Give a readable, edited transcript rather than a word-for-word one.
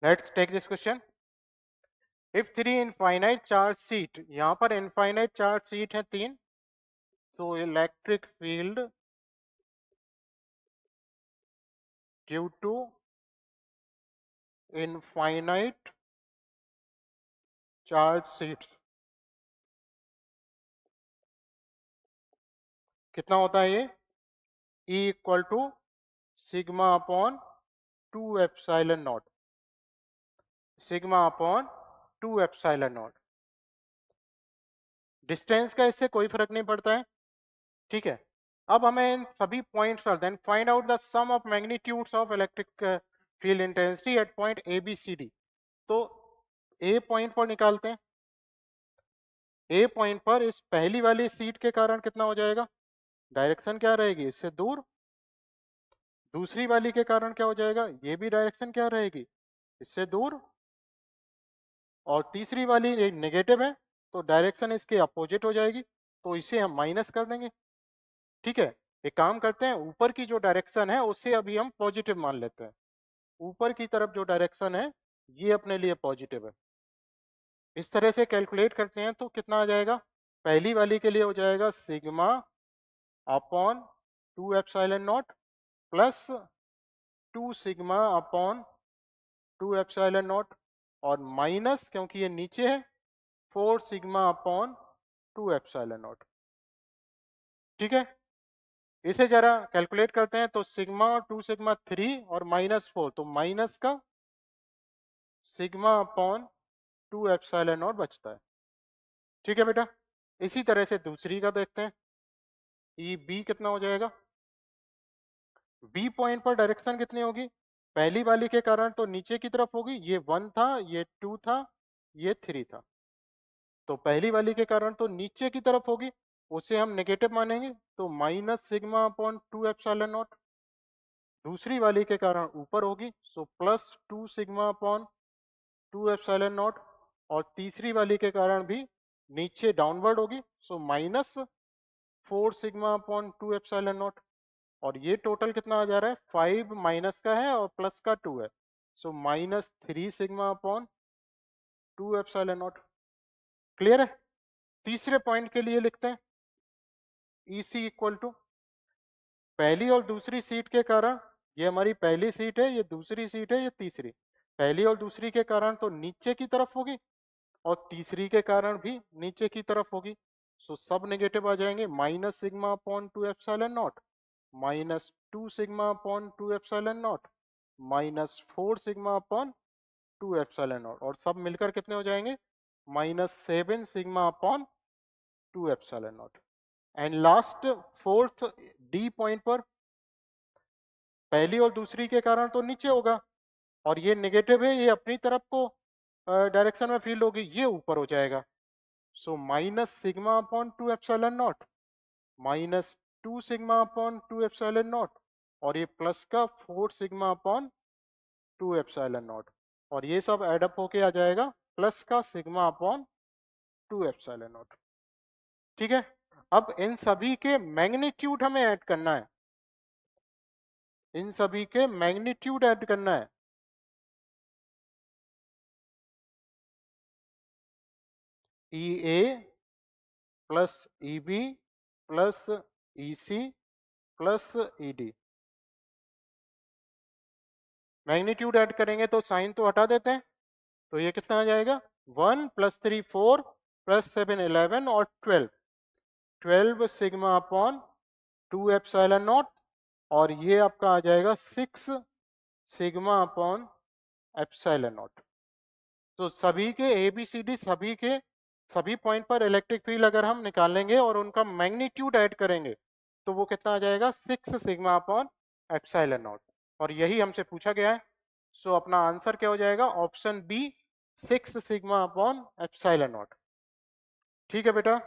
Let's take this question. If 3 infinite charge sheet, यहां पर infinite charge seat है 3, so electric field due to infinite charge sheets कितना होता है ये? E equal to sigma upon 2 epsilon naught, sigma upon 2 epsilon naught. Distance का इससे कोई फर्क नहीं पड़ता है, ठीक है। अब हमें इन सभी पॉइंट्स पर then find out the sum of magnitudes of electric field intensity at point A B C D. तो ए पॉइंट पर निकालते हैं। ए पॉइंट पर इस पहली वाली सीट के कारण कितना हो जाएगा? डायरेक्शन क्या रहेगी? इससे दूर। दूसरी वाली के कारण क्या हो जाएगा? ये भी डायरेक्शन क्या रहेगी? इससे दूर। और तीसरी वाली नेगेटिव है तो डायरेक्शन इसके अपोजिट हो जाएगी, तो इसे हम माइनस कर देंगे, ठीक है। एक काम करते हैं, ऊपर की जो डायरेक्शन है उसे अभी हम पॉजिटिव मान लेते हैं। ऊपर की तरफ जो डायरेक्शन है ये अपने लिए पॉजिटिव है। इस तरह से कैलकुलेट करते हैं तो कितना आ जाएगा? पहली वाली के लिए हो जाएगा sigma upon 2 epsilon not plus 2 sigma upon 2 epsilon not, और माइनस, क्योंकि ये नीचे है, 4 सिग्मा अपॉन 2 एप्सिलॉन नॉट, ठीक है। इसे जरा कैलकुलेट करते हैं तो सिग्मा और 2 सिग्मा 3 और माइनस 4, तो माइनस का सिग्मा अपॉन 2 एप्सिलॉन नॉट बचता है, ठीक है बेटा। इसी तरह से दूसरी का देखते हैं। ई बी कितना हो जाएगा? बी पॉइंट पर डायरेक्शन कितनी होगी? पहली वाली के कारण तो नीचे की तरफ होगी, ये 1 था, ये 2 था, ये 3 था, तो पहली वाली के कारण तो नीचे की तरफ होगी, उसे हम नेगेटिव मानेंगे, तो minus sigma upon 2 epsilon not. दूसरी वाली के कारण ऊपर होगी, so plus 2 sigma upon 2 epsilon not, और तीसरी वाली के कारण भी नीचे डाउनवर्ड होगी, so minus 4 sigma upon 2 epsilon not. और ये टोटल कितना आ जा रहा है? 5 माइनस का है और प्लस का 2 है, so minus 3 sigma upon 2 epsilon not. Clear है? तीसरे पॉइंट के लिए लिखते हैं ई सी इक्वल टू पहली और दूसरी सीट के कारण, ये हमारी पहली सीट है, ये दूसरी सीट है, ये तीसरी। पहली और दूसरी के कारण तो नीचे की तरफ होगी और तीसरी के कारण भी नीचे की तरफ होगी, सो सब नेगेटिव आ जाएंगे। Minus sigma upon 2 epsilon not, minus 2 sigma upon 2 epsilon not, minus 4 sigma upon 2 epsilon not, और सब मिलकर कितने हो जाएंगे? Minus 7 sigma upon 2 epsilon not. And last fourth D point पर पहली और दूसरी के कारण तो नीचे होगा, और ये नेगेटिव है, ये अपनी तरफ को डायरेक्शन में फील्ड होगी, ये ऊपर हो जाएगा, so minus sigma upon 2 epsilon not, minus 2 sigma upon 2 epsilon not, और ये प्लस का 4 सिग्मा अपॉन 2 एप्सिलॉन नॉट, और ये सब एडअप होके आ जाएगा प्लस का सिग्मा अपॉन 2 एप्सिलॉन नॉट, ठीक है। अब इन सभी के मैग्नीट्यूड हमें ऐड करना है, इन सभी के मैग्नीट्यूड ऐड करना है। E A plus E B plus E C plus E D. Magnitude add करेंगे तो साइन तो हटा देते हैं, तो ये कितना आ जाएगा? 1 प्लस 3 4 प्लस 7 11 और 12, 12 सिग्मा अपॉन 2 एप्सिलॉन नॉट, और ये आपका आ जाएगा 6 सिग्मा अपॉन एप्सिलॉन नॉट। तो सभी के ए बी सी डी, सभी के सभी पॉइंट पर इलेक्ट्रिक फील्ड अगर हम निकालेंगे और उनका मैग्नीट्यूड ऐड करेंगे तो वो कितना आ जाएगा? 6 सिग्मा अपॉन एप्सिलॉन नॉट, और यही हमसे पूछा गया है। सो अपना आंसर क्या हो जाएगा? Option B, 6 sigma upon epsilon naught, ठीक है बेटा।